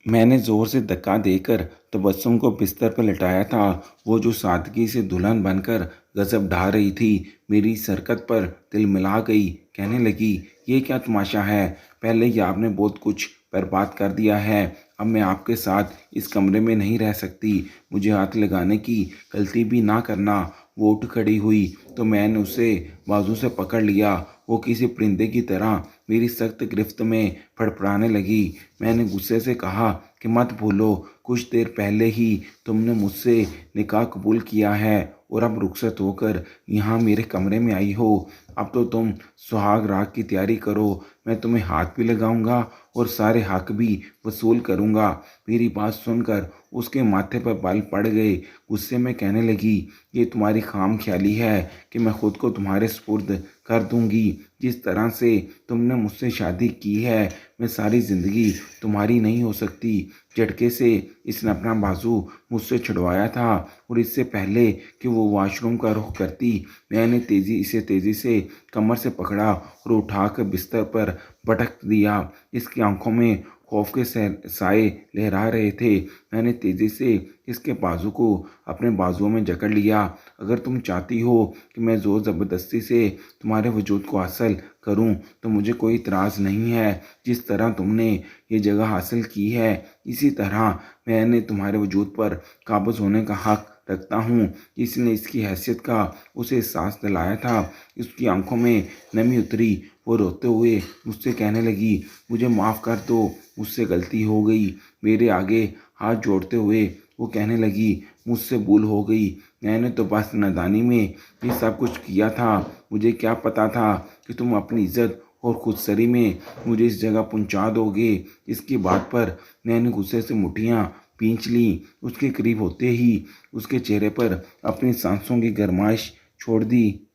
मैंने ज़ोर से धक्का देकर तबस्सुम को बिस्तर पर लिटाया था। वो जो सादगी से दुल्हन बनकर गजब ढा रही थी, मेरी सरकत पर तिलमिला गई। कहने लगी, ये क्या तमाशा है? पहले ही आपने बहुत कुछ बर्बाद कर दिया है। अब मैं आपके साथ इस कमरे में नहीं रह सकती। मुझे हाथ लगाने की गलती भी ना करना। वो उठ खड़ी हुई तो मैंने उसे बाजू से पकड़ लिया। वो किसी परिंदे की तरह मेरी सख्त गिरफ्त में फड़फड़ाने लगी। मैंने गुस्से से कहा कि मत भूलो, कुछ देर पहले ही तुमने मुझसे निकाह कबूल किया है और अब रुखसत होकर यहाँ मेरे कमरे में आई हो। अब तो तुम सुहाग राग की तैयारी करो। मैं तुम्हें हाथ भी लगाऊंगा और सारे हक भी वसूल करूंगा। मेरी बात सुनकर उसके माथे पर बाल पड़ गए। गुस्से में कहने लगी, ये तुम्हारी खाम ख्याली है कि मैं खुद को तुम्हारे सुपुर्द कर दूंगी। जिस तरह से तुमने मुझसे शादी की है, मैं सारी ज़िंदगी तुम्हारी नहीं हो सकती। झटके से इसने अपना बाजू मुझसे छुड़वाया था और इससे पहले कि वो वॉशरूम का रुख करती, मैंने तेज़ी से कमर से पकड़ा और उठाकर बिस्तर पर पटक दिया। इसकी आंखों में खौफ के साए लहरा रहे थे। मैंने तेज़ी से इसके बाजू को अपने बाजुओं में जकड़ लिया। अगर तुम चाहती हो कि मैं ज़ोर ज़बरदस्ती से तुम्हारे वजूद को हासिल करूं, तो मुझे कोई इतराज़ नहीं है। जिस तरह तुमने ये जगह हासिल की है, इसी तरह मैंने तुम्हारे वजूद पर काबज़ होने का हक़ रखता हूँ। इसने इसकी हैसियत का उसे एहसास दिलाया था। उसकी आंखों में नमी उतरी। वो रोते हुए मुझसे कहने लगी, मुझे माफ़ कर दो, मुझसे गलती हो गई। मेरे आगे हाथ जोड़ते हुए वो कहने लगी, मुझसे भूल हो गई। मैंने तो बस नादानी में ये सब कुछ किया था। मुझे क्या पता था कि तुम अपनी इज्जत और खुदसरी में मुझे इस जगह पहुंचा दोगे। इसकी बात पर मैंने गुस्से से मुट्ठियां खींच लीं। उसके करीब होते ही उसके चेहरे पर अपनी सांसों की गरमाइश छोड़ दी।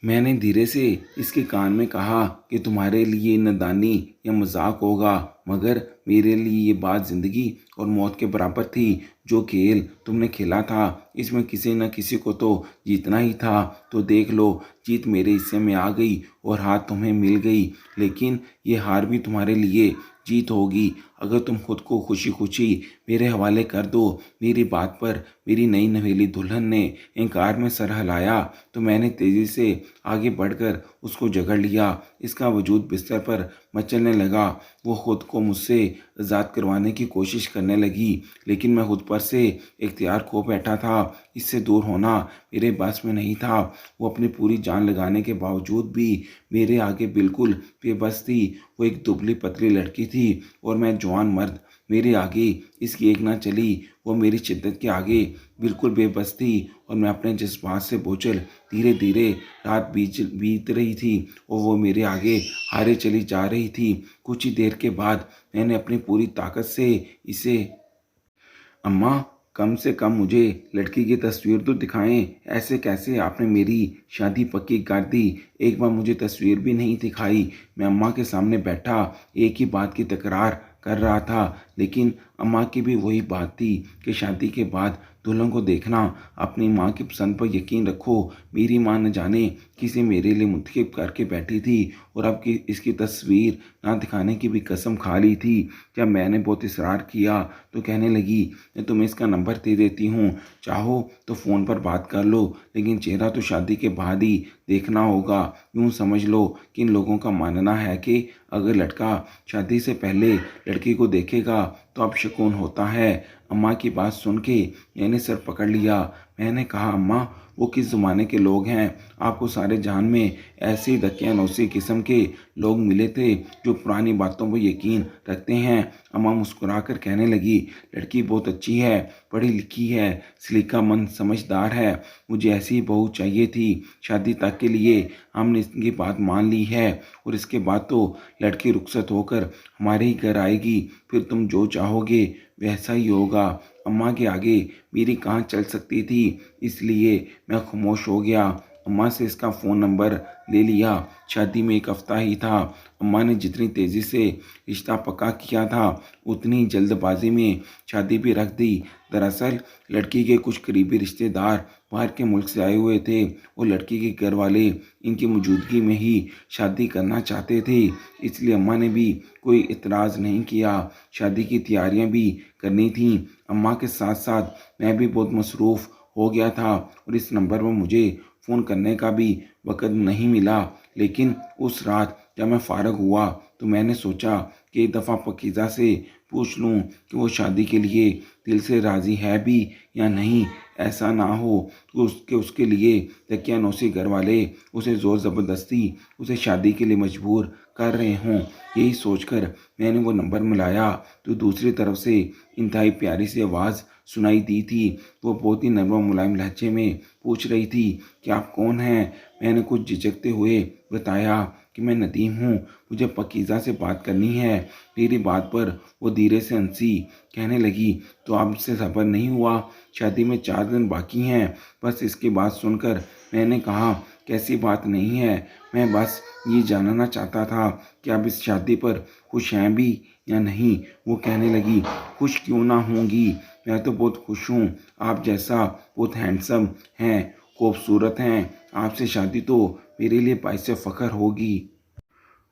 मैंने धीरे से इसके कान में कहा कि तुम्हारे लिए नादानी या मजाक होगा, मगर मेरे लिए ये बात ज़िंदगी और मौत के बराबर थी। जो खेल तुमने खेला था, इसमें किसी न किसी को तो जीतना ही था। तो देख लो, जीत मेरे हिस्से में आ गई और हार तुम्हें मिल गई। लेकिन ये हार भी तुम्हारे लिए जीत होगी अगर तुम खुद को खुशी खुशी मेरे हवाले कर दो। मेरी बात पर मेरी नई नवेली दुल्हन ने इनकार में सर हिलाया तो मैंने तेज़ी से आगे बढ़कर उसको जकड़ लिया। इसका वजूद बिस्तर पर मचलने लगा। वो खुद को मुझसे आज़ाद करवाने की कोशिश करने लगी, लेकिन मैं खुद पर से इख्तियार खो बैठा था। इससे दूर होना मेरे बस में नहीं था। वो अपनी पूरी जान लगाने के बावजूद भी मेरे आगे बिल्कुल बेबस थी। वो एक दुबली पतली लड़की थी और मैं जवान मर्द। मेरे आगे इसकी एक ना चली। वो मेरी शिद्दत के आगे बिल्कुल बेबस थी और मैं अपने जज्बात से बोझल धीरे धीरे रात बीत रही थी और वो मेरे आगे हारे चली जा रही थी। कुछ ही देर के बाद मैंने अपनी पूरी ताकत से इसे, अम्मा, कम से कम मुझे लड़की की तस्वीर तो दिखाएं। ऐसे कैसे आपने मेरी शादी पक्की कर दी? एक बार मुझे तस्वीर भी नहीं दिखाई। मैं अम्मा के सामने बैठा एक ही बात की तकरार कर रहा था, लेकिन अम्मा की भी वही बात थी कि शादी के बाद दुल्हन को देखना। अपनी माँ की पसंद पर यकीन रखो। मेरी माँ न जाने किसे मेरे लिए मुंतखब करके बैठी थी और अब की इसकी तस्वीर ना दिखाने की भी कसम खा ली थी। जब मैंने बहुत इसरार किया तो कहने लगी, मैं तुम्हें इसका नंबर दे देती हूँ, चाहो तो फ़ोन पर बात कर लो, लेकिन चेहरा तो शादी के बाद ही देखना होगा। यूँ समझ लो कि इन लोगों का मानना है कि अगर लड़का शादी से पहले लड़की को देखेगा तो अब शकुन होता है। अम्मा की बात सुन के मैंने सर पकड़ लिया। मैंने कहा, अम्मा, वो किस ज़माने के लोग हैं? आपको सारे जहान में ऐसे ही दकियानूसी किस्म के लोग मिले थे जो पुरानी बातों पर यकीन रखते हैं। अम्मा मुस्कुराकर कहने लगी, लड़की बहुत अच्छी है, पढ़ी लिखी है, सलीकामंद, समझदार है। मुझे ऐसी ही बहू चाहिए थी। शादी तक के लिए हमने इसकी बात मान ली है और इसके बाद तो लड़की रुखसत होकर हमारे ही घर आएगी। फिर तुम जो चाहोगे वैसा ही होगा। अम्मा के आगे मेरी कहाँ चल सकती थी, इसलिए मैं खामोश हो गया। अम्मा से इसका फ़ोन नंबर ले लिया। शादी में 1 हफ्ता ही था। अम्मा ने जितनी तेज़ी से रिश्ता पक्का किया था, उतनी ही जल्दबाजी में शादी भी रख दी। दरअसल लड़की के कुछ करीबी रिश्तेदार बाहर के मुल्क से आए हुए थे और लड़की के घर वाले इनकी मौजूदगी में ही शादी करना चाहते थे। इसलिए अम्मा ने भी कोई इतराज़ नहीं किया। शादी की तैयारियां भी करनी थीं। अम्मा के साथ साथ मैं भी बहुत मसरूफ़ हो गया था और इस नंबर पर मुझे फ़ोन करने का भी वक़्त नहीं मिला। लेकिन उस रात जब मैं फ़ारग हुआ तो मैंने सोचा कि एक दफ़ा पाकीज़ा से पूछ लूँ कि वो शादी के लिए दिल से राज़ी है भी या नहीं। ऐसा ना हो कि उसके लिए दकियानूसी घर वाले उसे ज़ोर ज़बरदस्ती उसे शादी के लिए मजबूर कर रहे हों। यही सोचकर मैंने वो नंबर मिलाया तो दूसरी तरफ से इंतहाई प्यारी सी आवाज़ सुनाई दी थी। वो बहुत ही नर्म और मुलायम लहजे में पूछ रही थी कि आप कौन हैं? मैंने कुछ झिझकते हुए बताया कि मैं नदीम हूँ, मुझे पाकीज़ा से बात करनी है। मेरी बात पर वो धीरे से हंसी। कहने लगी, तो आपसे सब्र नहीं हुआ? शादी में 4 दिन बाकी हैं। बस इसकी बात सुनकर मैंने कहा, कैसी बात नहीं है, मैं बस ये जानना चाहता था कि आप इस शादी पर खुश हैं भी या नहीं। वो कहने लगी, खुश क्यों ना होंगी, मैं तो बहुत खुश हूँ। आप जैसा बहुत हैंडसम हैं, खूबसूरत हैं। आपसे शादी तो मेरे लिए बाइस फ़ख्र होगी।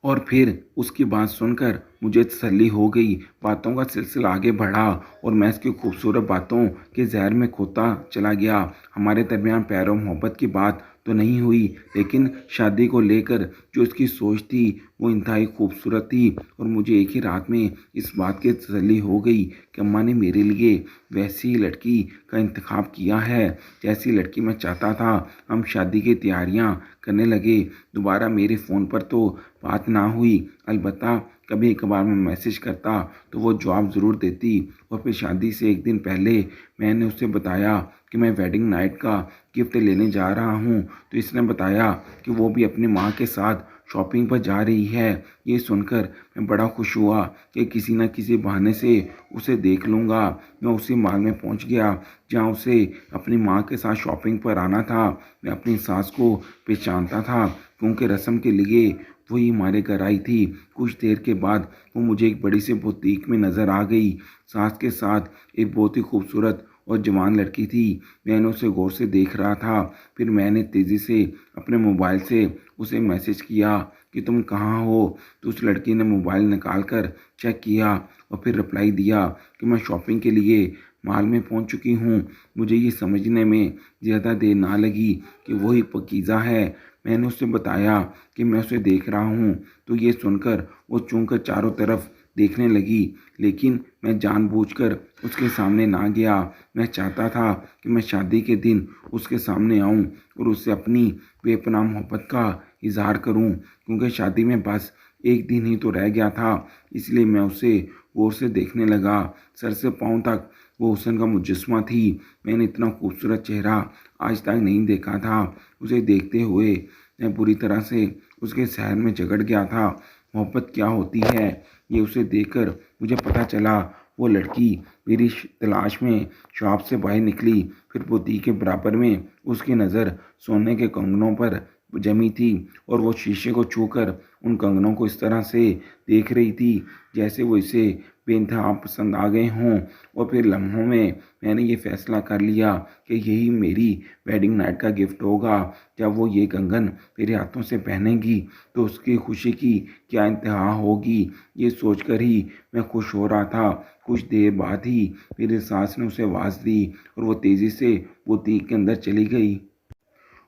और फिर उसकी बात सुनकर मुझे तसल्ली हो गई। बातों का सिलसिला आगे बढ़ा और मैं इसकी खूबसूरत बातों के ज़हर में खोता चला गया। हमारे दरमियान प्यार और मोहब्बत की बात तो नहीं हुई, लेकिन शादी को लेकर जो इसकी सोच थी वो इंतहाई खूबसूरत थी और मुझे एक ही रात में इस बात की तसल्ली हो गई कि अम्मा ने मेरे लिए वैसी लड़की का इंतखाब किया है जैसी लड़की मैं चाहता था। हम शादी की तैयारियां करने लगे। दोबारा मेरे फ़ोन पर तो बात ना हुई, अलबत्ता कभी कभार मैं मैसेज करता तो वो जवाब ज़रूर देती। और फिर शादी से एक दिन पहले मैंने उसे बताया कि मैं वेडिंग नाइट का गिफ्ट लेने जा रहा हूँ, तो इसने बताया कि वो भी अपनी माँ के साथ शॉपिंग पर जा रही है। ये सुनकर मैं बड़ा खुश हुआ कि किसी न किसी बहाने से उसे देख लूँगा। मैं उसी मॉल में पहुँच गया जहाँ उसे अपनी माँ के साथ शॉपिंग पर आना था। मैं अपनी सास को पहचानता था क्योंकि रस्म के लिए वही हमारे घर आई थी। कुछ देर के बाद वो मुझे एक बड़ी सी बुटीक में नज़र आ गई। सास के साथ एक बहुत ही खूबसूरत और जवान लड़की थी। मैंने उसे गौर से देख रहा था। फिर मैंने तेज़ी से अपने मोबाइल से उसे मैसेज किया कि तुम कहाँ हो। तो उस लड़की ने मोबाइल निकाल कर चेक किया और फिर रिप्लाई दिया कि मैं शॉपिंग के लिए मॉल में पहुंच चुकी हूं। मुझे ये समझने में ज़्यादा देर ना लगी कि वही पाकीज़ा है। मैंने उसे बताया कि मैं उसे देख रहा हूँ, तो ये सुनकर वो चूं कर चारों तरफ देखने लगी, लेकिन मैं जानबूझकर उसके सामने ना गया। मैं चाहता था कि मैं शादी के दिन उसके सामने आऊं और उससे अपनी बेपनाह मोहब्बत का इजहार करूं, क्योंकि शादी में बस एक दिन ही तो रह गया था। इसलिए मैं उसे गौर से देखने लगा। सर से पाँव तक वो हुस्न का मुजस्मा थी। मैंने इतना खूबसूरत चेहरा आज तक नहीं देखा था। उसे देखते हुए मैं बुरी तरह से उसके सहर में जकड़ गया था। मोहब्बत क्या होती है ये उसे देखकर मुझे पता चला। वो लड़की मेरी तलाश में शॉप से बाहर निकली। फिर पोती के बराबर में उसकी नज़र सोने के कंगनों पर जमी थी और वो शीशे को छूकर उन कंगनों को इस तरह से देख रही थी जैसे वो इसे बेइंतहा पसंद आ गए हों। और फिर लम्हों में मैंने ये फ़ैसला कर लिया कि यही मेरी वेडिंग नाइट का गिफ्ट होगा। जब वो ये कंगन मेरे हाथों से पहनेगी तो उसकी खुशी की क्या इंतहा होगी, ये सोचकर ही मैं खुश हो रहा था। कुछ देर बाद ही मेरी सास ने उसे आवाज़ दी और वो तेज़ी से बुटीक के अंदर चली गई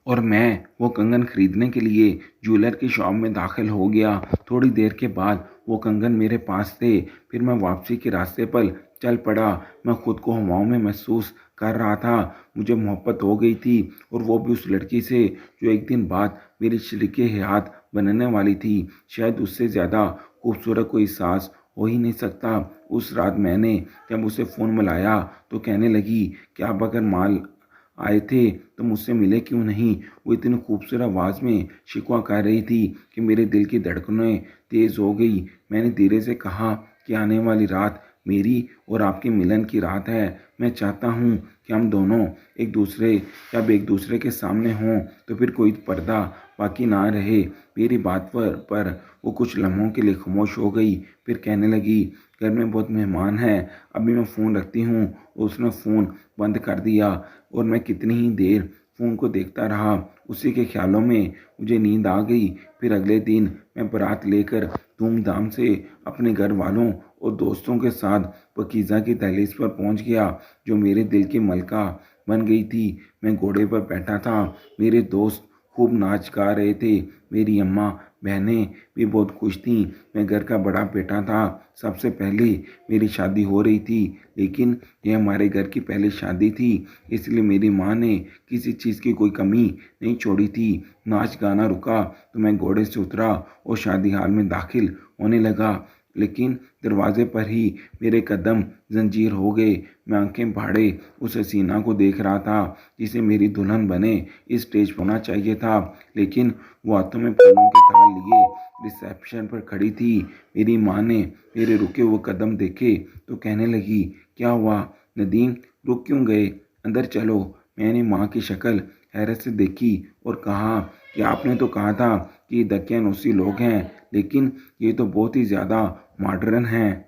और मैं वो कंगन खरीदने के लिए ज्वेलर की शॉप में दाखिल हो गया। थोड़ी देर के बाद वो कंगन मेरे पास थे। फिर मैं वापसी के रास्ते पर चल पड़ा। मैं खुद को हवाओं में महसूस कर रहा था। मुझे मोहब्बत हो गई थी और वो भी उस लड़की से जो एक दिन बाद मेरी शरीके हयात बनने वाली थी। शायद उससे ज़्यादा खूबसूरत कोई सास हो ही नहीं सकता। उस रात मैंने जब उसे फ़ोन मिलाया तो कहने लगी कि आप अगर माल आए थे तो मुझसे मिले क्यों नहीं। वो इतनी खूबसूरत आवाज़ में शिकवा कर रही थी कि मेरे दिल की धड़कनें तेज़ हो गई। मैंने धीरे से कहा कि आने वाली रात मेरी और आपके मिलन की रात है। मैं चाहता हूँ कि हम दोनों एक दूसरे जब एक दूसरे के सामने हों तो फिर कोई पर्दा बाकी ना रहे। मेरी बात पर वो कुछ लम्हों के लिए खामोश हो गई, फिर कहने लगी, घर में बहुत मेहमान हैं, अभी मैं फ़ोन रखती हूँ। उसने फ़ोन बंद कर दिया और मैं कितनी ही देर फ़ोन को देखता रहा। उसी के ख्यालों में मुझे नींद आ गई। फिर अगले दिन मैं बारात लेकर धूमधाम से अपने घर वालों और दोस्तों के साथ पाकीज़ा की दहलीज पर पहुंच गया, जो मेरे दिल की मलका बन गई थी। मैं घोड़े पर बैठा था, मेरे दोस्त खूब नाच गा रहे थे, मेरी अम्मा बहनें भी बहुत खुश थीं। मैं घर का बड़ा बेटा था, सबसे पहले मेरी शादी हो रही थी, लेकिन यह हमारे घर की पहली शादी थी, इसलिए मेरी माँ ने किसी चीज़ की कोई कमी नहीं छोड़ी थी। नाच गाना रुका तो मैं घोड़े से उतरा और शादी हाल में दाखिल होने लगा, लेकिन दरवाजे पर ही मेरे कदम जंजीर हो गए। मैं आंखें फाड़े उस हसीना को देख रहा था जिसे मेरी दुल्हन बने इस स्टेज पर होना चाहिए था, लेकिन वो हाथों में फूलों के थाल लिए रिसेप्शन पर खड़ी थी। मेरी माँ ने मेरे रुके हुए कदम देखे तो कहने लगी, क्या हुआ नदीम, रुक क्यों गए, अंदर चलो। मैंने माँ की शक्ल हैरत से देखी और कहा कि आपने तो कहा था कि दकियानूसी लोग हैं, लेकिन ये तो बहुत ही ज़्यादा मॉडर्न हैं।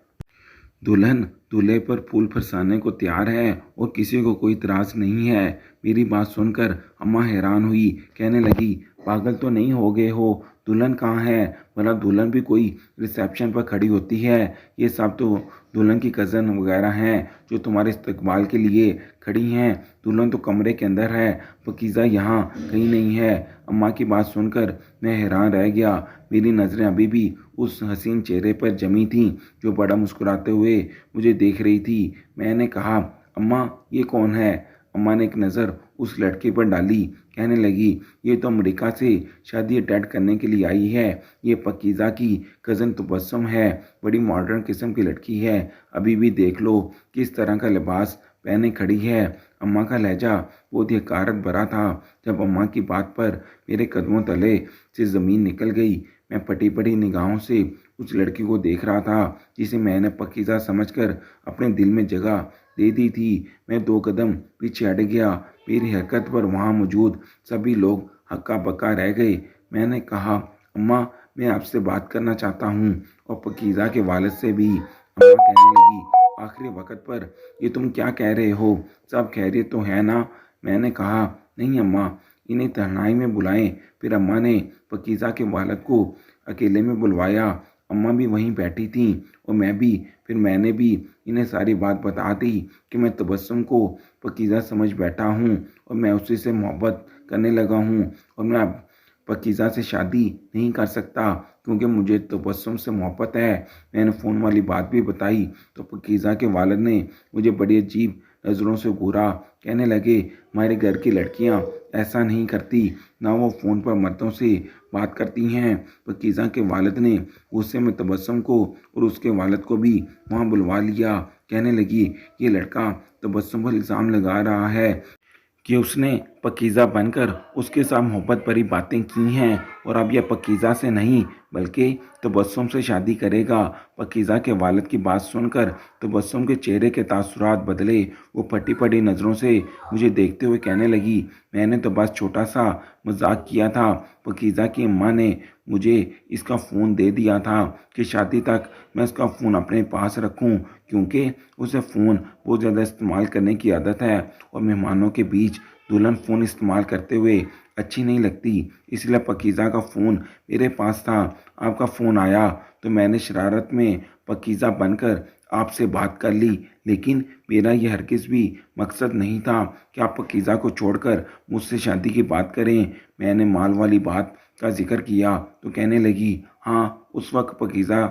दुल्हन दूल्हे पर फूल बरसाने को तैयार है और किसी को कोई इतराज़ नहीं है। मेरी बात सुनकर अम्मा हैरान हुई, कहने लगी, पागल तो नहीं हो गए हो, दुल्हन कहाँ है, भला दुल्हन भी कोई रिसेप्शन पर खड़ी होती है। ये सब तो दुल्हन की कज़न वगैरह हैं जो तुम्हारे इस्तकबाल के लिए खड़ी हैं। दुल्हन तो कमरे के अंदर है, पाकीज़ा यहाँ कहीं नहीं है। अम्मा की बात सुनकर मैं हैरान रह गया। मेरी नज़रें अभी भी उस हसीन चेहरे पर जमी थीं जो बड़ा मुस्कुराते हुए मुझे देख रही थी। मैंने कहा, अम्मा ये कौन है। अम्मा ने एक नज़र उस लड़के पर डाली, कहने लगी, ये तो अमेरिका से शादी अटेंड करने के लिए आई है। ये पाकीज़ा की कज़न तबस्सुम है, बड़ी मॉडर्न किस्म की लड़की है, अभी भी देख लो किस तरह का लिबास पहने खड़ी है। अम्मा का लहजा बहुत ही हकारत भरा था। जब अम्मा की बात पर मेरे कदमों तले से ज़मीन निकल गई, मैं फटी पड़ी निगाहों से उस लड़की को देख रहा था जिसे मैंने पाकीज़ा समझकर अपने दिल में जगह दे दी थी। मैं 2 कदम पीछे हट गया। मेरी हरकत पर वहाँ मौजूद सभी लोग हक्का बक्का रह गए। मैंने कहा, अम्मा मैं आपसे बात करना चाहता हूँ और पाकीज़ा के वालिद से भी। अम्मा कहने लगी, आखिरी वक्त पर ये तुम क्या कह रहे हो, सब खैरियत तो है ना। मैंने कहा, नहीं अम्मा, इन्हें तन्हाई में बुलाएं। फिर अम्मा ने पाकीज़ा के वालिद को अकेले में बुलवाया। अम्मा भी वहीं बैठी थीं और मैं भी। फिर मैंने भी इन्हें सारी बात बता दी कि मैं तबस्सुम को पाकीज़ा समझ बैठा हूँ और मैं उसी से मोहब्बत करने लगा हूँ और मैं अब पाकीज़ा से शादी नहीं कर सकता क्योंकि मुझे तबस्सुम से मोहब्बत है। मैंने फ़ोन वाली बात भी बताई तो पाकीज़ा के वालिद ने मुझे बड़ी अजीब नज़रों से घूरा, कहने लगे, हमारे घर की लड़कियाँ ऐसा नहीं करती, ना वो फ़ोन पर मर्दों से बात करती हैं। पाकीज़ा के वालिद ने गुस्से में तबस्सुम को और उसके वालिद को भी वहाँ बुलवा लिया। कहने लगी, ये लड़का तबस्सुम पर इल्ज़ाम लगा रहा है कि उसने पाकीज़ा बनकर उसके साथ मोहब्बत भरी बातें की हैं और अब यह पाकीज़ा से नहीं बल्कि तबस्सुम से शादी करेगा। पाकीज़ा के वालिद की बात सुनकर तबस्सुम के चेहरे के तासुरात बदले। वो फटी पड़ी नज़रों से मुझे देखते हुए कहने लगी, मैंने तो बस छोटा सा मजाक किया था। पाकीज़ा की अम्मा ने मुझे इसका फ़ोन दे दिया था कि शादी तक मैं उसका फ़ोन अपने पास रखूं, क्योंकि उसे फ़ोन बहुत ज़्यादा इस्तेमाल करने की आदत है और मेहमानों के बीच दुल्हन फ़ोन इस्तेमाल करते हुए अच्छी नहीं लगती। इसलिए पाकीज़ा का फ़ोन मेरे पास था। आपका फ़ोन आया तो मैंने शरारत में पाकीज़ा बनकर आपसे बात कर ली, लेकिन मेरा यह हरगिज़ भी मकसद नहीं था कि आप पाकीज़ा को छोड़कर मुझसे शादी की बात करें। मैंने माल वाली बात का जिक्र किया तो कहने लगी, हाँ उस वक्त पाकीज़ा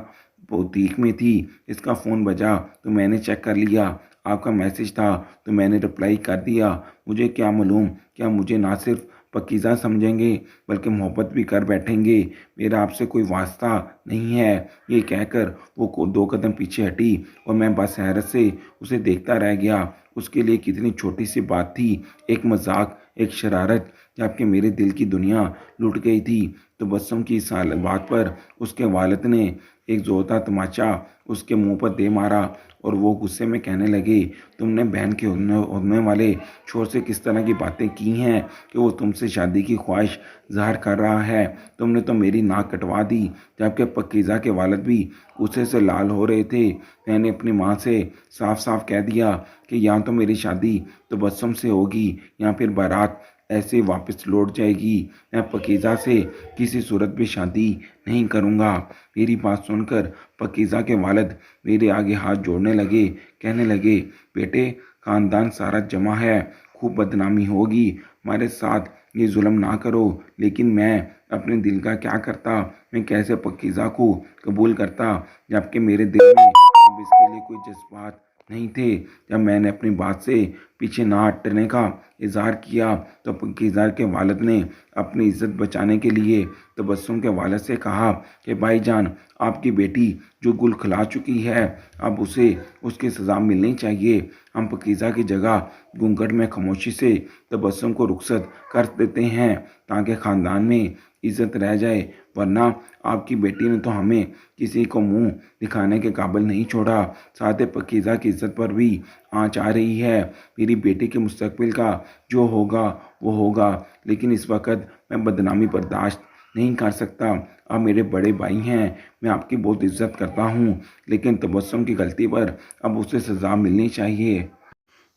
बुटीक में थी, इसका फ़ोन बजा तो मैंने चेक कर लिया, आपका मैसेज था तो मैंने रिप्लाई कर दिया। मुझे क्या मालूम क्या मुझे ना सिर्फ पाकीज़ा समझेंगे बल्कि मोहब्बत भी कर बैठेंगे। मेरा आपसे कोई वास्ता नहीं है। ये कहकर वो 2 कदम पीछे हटी और मैं बस हैरत से उसे देखता रह गया। उसके लिए कितनी छोटी सी बात थी, एक मजाक, एक शरारत, जबकि मेरे दिल की दुनिया लुट गई थी। तबस्सुम की इस बात पर उसके वालिद ने एक जोरदार तमाचा उसके मुंह पर दे मारा और वो गुस्से में कहने लगे, तुमने बहन के होने वाले छोर से किस तरह की बातें की हैं कि वो तुमसे शादी की ख्वाहिश ज़ाहिर कर रहा है। तुमने तो मेरी नाक कटवा दी, जबकि पकीज़ा के वालिद भी गुस्से से लाल हो रहे थे। मैंने अपनी माँ से साफ साफ कह दिया कि या तो मेरी शादी तबस्सुम से होगी या फिर बारात ऐसे वापस लौट जाएगी। मैं पकीज़ा से किसी सूरत भी शादी नहीं करूँगा। मेरी बात सुनकर पकीज़ा के वालिद मेरे आगे हाथ जोड़ने लगे, कहने लगे, बेटे, ख़ानदान सारा जमा है, खूब बदनामी होगी, हमारे साथ ये जुल्म ना करो। लेकिन मैं अपने दिल का क्या करता, मैं कैसे पकीज़ा को कबूल करता, जबकि मेरे दिल में अब इसके लिए कोई जज्बात नहीं थे। जब मैंने अपनी बात से पीछे ना हटने का इजहार किया तो पकीज़ा के वालिद ने अपनी इज्जत बचाने के लिए तबस्सुम के वालिद से कहा कि भाईजान, आपकी बेटी जो गुल खिला चुकी है, अब उसे उसकी सज़ा मिलनी चाहिए। हम पकीज़ा की जगह घूंघट में खामोशी से तबस्सुम को रुखसत कर देते हैं ताकि ख़ानदान में इज्जत रह जाए, वरना आपकी बेटी ने तो हमें किसी को मुंह दिखाने के काबिल नहीं छोड़ा। साथ ही पकीज़ा की इज्जत पर भी आँच आ रही है। मेरी बेटी के मुस्तकबिल का जो होगा वो होगा, लेकिन इस वक्त मैं बदनामी बर्दाश्त नहीं कर सकता। आप मेरे बड़े भाई हैं, मैं आपकी बहुत इज्जत करता हूँ, लेकिन तबस्सुम की गलती पर अब उसे सज़ा मिलनी चाहिए।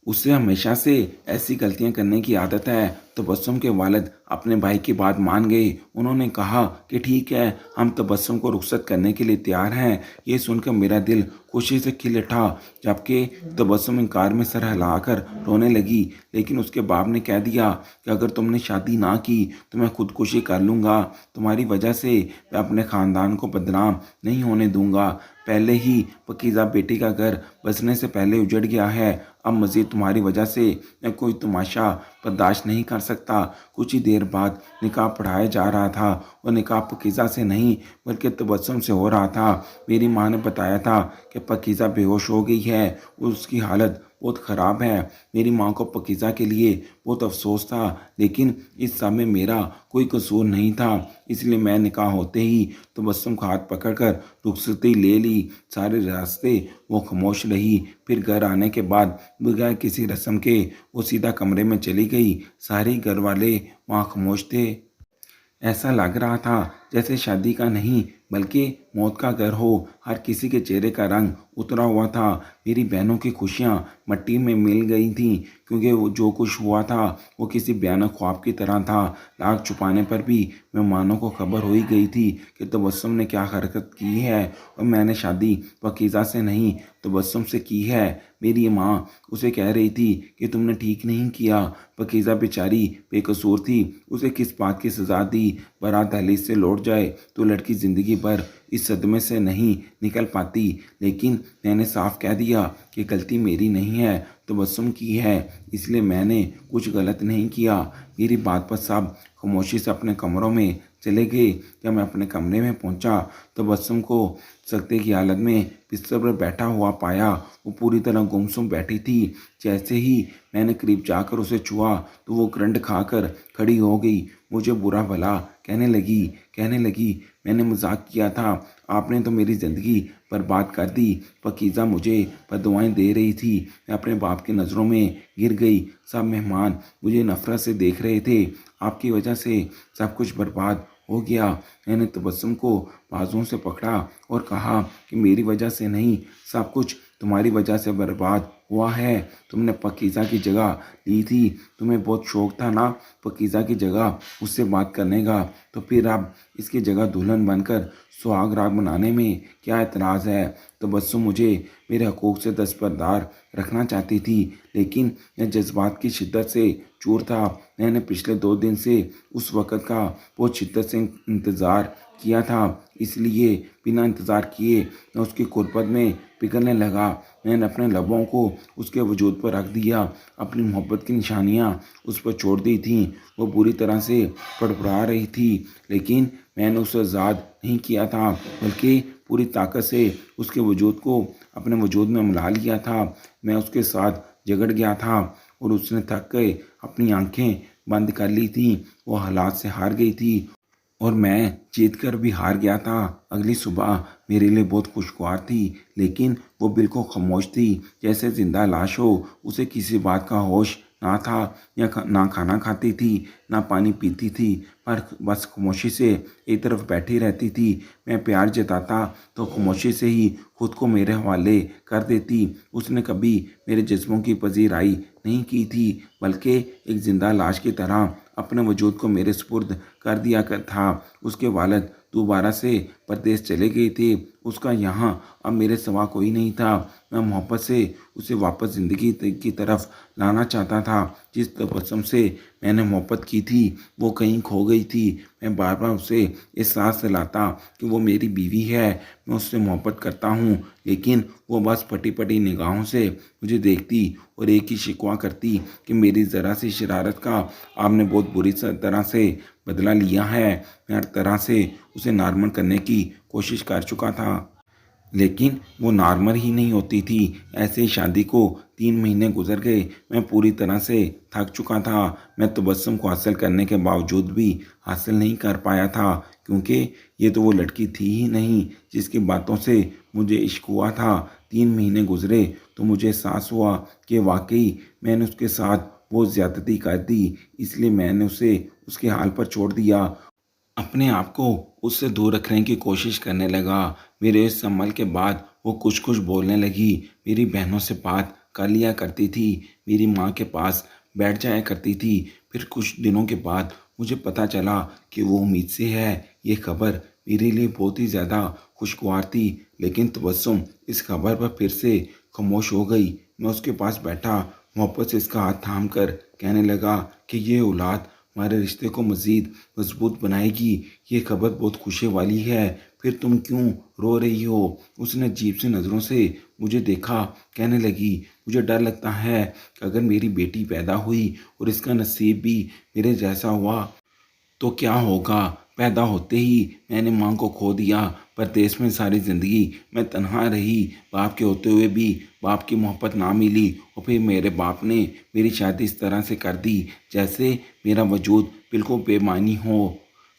उसे हमेशा से ऐसी गलतियां करने की आदत है। तबस्सुम के वालिद अपने भाई की बात मान गए। उन्होंने कहा कि ठीक है, हम तबस्सुम को रुखसत करने के लिए तैयार हैं। ये सुनकर मेरा दिल खुशी से खिल उठा, जबकि तबस्सुम इनकार में सर हिलाकर रोने लगी। लेकिन उसके बाप ने कह दिया कि अगर तुमने शादी ना की तो मैं खुदकुशी कर लूँगा। तुम्हारी वजह से मैं अपने ख़ानदान को बदनाम नहीं होने दूंगा। पहले ही पकीज़ा बेटी का घर बसने से पहले उजड़ गया है। अब मज़ीद तुम्हारी वजह से मैं कोई तमाशा बर्दाश्त नहीं कर सकता। कुछ ही देर बाद निकाह पढ़ाया जा रहा था और निकाह पकीज़ा से नहीं बल्कि तबस्सुम से हो रहा था। मेरी माँ ने बताया था कि पकीज़ा बेहोश हो गई है, उसकी हालत बहुत ख़राब है। मेरी माँ को पकीज़ा के लिए बहुत अफसोस था, लेकिन इस सब में मेरा कोई कसूर नहीं था। इसलिए मैं निकाह होते ही तबस्सुम का हाथ पकड़कर रुखसती ले ली। सारे रास्ते वो खामोश रही। फिर घर आने के बाद बगैर किसी रस्म के वो सीधा कमरे में चली गई। सारे घर वाले वहाँ खामोश थे। ऐसा लग रहा था जैसे शादी का नहीं बल्कि मौत का घर हो। हर किसी के चेहरे का रंग उतरा हुआ था। मेरी बहनों की खुशियाँ मिट्टी में मिल गई थीं, क्योंकि वो जो कुछ हुआ था वो किसी भयानक ख्वाब की तरह था। आग छुपाने पर भी मेहमानों को खबर हो ही गई थी कि तबस्सुम ने क्या हरकत की है, और मैंने शादी पकीज़ा से नहीं तबस्सुम से की है। मेरी माँ उसे कह रही थी कि तुमने ठीक नहीं किया, पकीज़ा बेचारी बेकसूर थी, उसे किस बात की सज़ा दी। बारात दहलीज से लौट जाए तो लड़की ज़िंदगी भर इस सदमे से नहीं निकल पाती। लेकिन मैंने साफ कह दिया कि गलती मेरी नहीं है, तबस्सुम की है, इसलिए मैंने कुछ गलत नहीं किया। मेरी बात पर सब खामोशी से अपने कमरों में चले गए। जब मैं अपने कमरे में पहुंचा, तबस्सुम को सख्ते की हालत में बिस्तर पर बैठा हुआ पाया। वो पूरी तरह गुमसुम बैठी थी। जैसे ही मैंने करीब जाकर उसे छुआ तो वो करंट खाकर खड़ी हो गई। मुझे बुरा भला कहने लगी, मैंने मजाक किया था, आपने तो मेरी ज़िंदगी बर्बाद कर दी। पकीज़ा मुझे बददुआएं दे रही थी। मैं अपने बाप की नज़रों में गिर गई। सब मेहमान मुझे नफ़रत से देख रहे थे। आपकी वजह से सब कुछ बर्बाद हो गया। मैंने तबस्सुम को बाजुओं से पकड़ा और कहा कि मेरी वजह से नहीं, सब कुछ तुम्हारी वजह से बर्बाद हुआ है। तुमने पकीज़ा की जगह ली थी, तुम्हें बहुत शौक था ना पकीज़ा की जगह उससे बात करने का, तो फिर अब इसकी जगह दुल्हन बनकर सुहाग राग मनाने में क्या एतराज़ है। तबस्सुम मुझे मेरे हकूक़ से दस्तबरदार रखना चाहती थी, लेकिन मैं जज्बात की शिद्दत से चूर था। मैंने पिछले 2 दिन से उस वक़्त का बहुत शिद्दत से इंतज़ार किया था, इसलिए बिना इंतज़ार किए मैं उसकी कुर्बत में पिघलने लगा। मैंने अपने लबों को उसके वजूद पर रख दिया, अपनी मोहब्बत की निशानियाँ उस पर छोड़ दी थीं। वो बुरी तरह से फड़फड़ा रही थी, लेकिन मैंने उसे आज़ाद नहीं किया था, बल्कि पूरी ताकत से उसके वजूद को अपने वजूद में मिला लिया था। मैं उसके साथ झगड़ गया था और उसने थक गए अपनी आंखें बंद कर ली थीं। वो हालात से हार गई थी और मैं जीत कर भी हार गया था। अगली सुबह मेरे लिए बहुत खुशगवार थी, लेकिन वो बिल्कुल खामोश थी, जैसे जिंदा लाश हो। उसे किसी बात का होश ना था, ना खाना खाती थी, ना पानी पीती थी, पर बस खामोशी से एक तरफ बैठी रहती थी। मैं प्यार जताता तो खामोशी से ही खुद को मेरे हवाले कर देती। उसने कभी मेरे जज्बों की पजीराई नहीं की थी, बल्कि एक जिंदा लाश की तरह अपने वजूद को मेरे सुपुर्द कर दिया था। उसके वालिद दोबारा से परदेश चले गए थे। उसका यहाँ अब मेरे सिवा कोई नहीं था। मैं मोहब्बत से उसे वापस ज़िंदगी की तरफ लाना चाहता था। जिस तबस्सुम से मैंने मोहब्बत की थी वो कहीं खो गई थी। मैं बार बार उसे एहसास दिलाता कि वो मेरी बीवी है, मैं उससे मोहब्बत करता हूँ, लेकिन वो बस फटी फटी निगाहों से मुझे देखती और एक ही शिकवा करती कि मेरी ज़रा सी शरारत का आपने बहुत बुरी तरह से बदला लिया है। मैं हर तरह से उसे नॉर्मल करने की कोशिश कर चुका था, लेकिन वो नॉर्मल ही नहीं होती थी। ऐसे ही शादी को 3 महीने गुजर गए। मैं पूरी तरह से थक चुका था। मैं तबस्सुम को हासिल करने के बावजूद भी हासिल नहीं कर पाया था, क्योंकि ये तो वो लड़की थी ही नहीं जिसकी बातों से मुझे इश्क हुआ था। 3 महीने गुजरे तो मुझे एहसास हुआ कि वाकई मैंने उसके साथ बहुत ज़्यादती कर दी। इसलिए मैंने उसे उसके हाल पर छोड़ दिया, अपने आप को उससे दूर रखने की कोशिश करने लगा। मेरे इस अमल के बाद वो कुछ कुछ बोलने लगी। मेरी बहनों से बात कर लिया करती थी, मेरी माँ के पास बैठ जाया करती थी। फिर कुछ दिनों के बाद मुझे पता चला कि वो उम्मीद से है। ये खबर मेरे लिए बहुत ही ज़्यादा खुशगवार थी, लेकिन तबस्सुम इस खबर पर फिर से खामोश हो गई। मैं उसके पास बैठा, मोहब्बत से इसका हाथ थाम कर कहने लगा कि ये औलाद हमारे रिश्ते को मज़ीद मजबूत बनाएगी। ये खबर बहुत खुशी वाली है, फिर तुम क्यों रो रही हो? उसने अजीब सी नज़रों से मुझे देखा, कहने लगी, मुझे डर लगता है कि अगर मेरी बेटी पैदा हुई और इसका नसीब भी मेरे जैसा हुआ तो क्या होगा। पैदा होते ही मैंने माँ को खो दिया। परदेश में सारी ज़िंदगी मैं तन्हा रही। बाप के होते हुए भी बाप की मोहब्बत ना मिली, और फिर मेरे बाप ने मेरी शादी इस तरह से कर दी जैसे मेरा वजूद बिल्कुल बेमानी हो।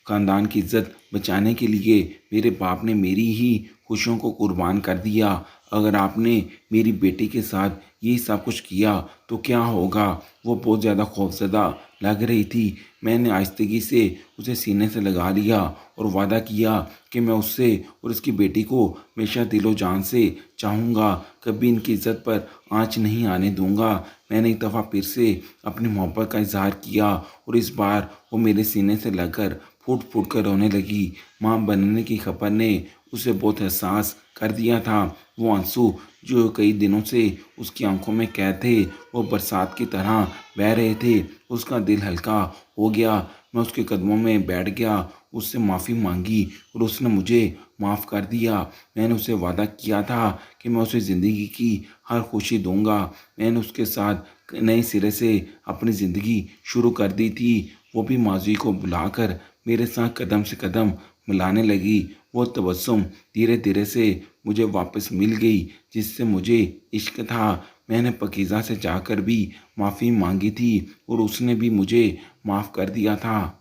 ख़ानदान की इज्जत बचाने के लिए मेरे बाप ने मेरी ही खुशियों को कुर्बान कर दिया। अगर आपने मेरी बेटी के साथ ये सब कुछ किया तो क्या होगा। वो बहुत ज़्यादा खौफज़दा लग रही थी। मैंने आहिस्तगी से उसे सीने से लगा लिया और वादा किया कि मैं उससे और उसकी बेटी को हमेशा दिलो जान से चाहूँगा, कभी इनकी इज्जत पर आँच नहीं आने दूंगा। मैंने एक दफ़ा फिर से अपनी मोहब्बत का इजहार किया, और इस बार वो मेरे सीने से लगकर फूट फूट कर रोने लगी। माँ बनने की खबर ने उसे बहुत एहसास कर दिया था। वो आंसू जो कई दिनों से उसकी आंखों में कैद थे, वो बरसात की तरह बह रहे थे। उसका दिल हल्का हो गया। मैं उसके कदमों में बैठ गया, उससे माफ़ी मांगी और उसने मुझे माफ़ कर दिया। मैंने उसे वादा किया था कि मैं उसे ज़िंदगी की हर खुशी दूंगा। मैंने उसके साथ नए सिरे से अपनी ज़िंदगी शुरू कर दी थी। वो भी माजी को बुलाकर मेरे साथ कदम से कदम मिलाने लगी। वो तबस्सुम धीरे धीरे से मुझे वापस मिल गई जिससे मुझे इश्क था। मैंने पकीज़ा से जाकर भी माफ़ी मांगी थी और उसने भी मुझे माफ़ कर दिया था।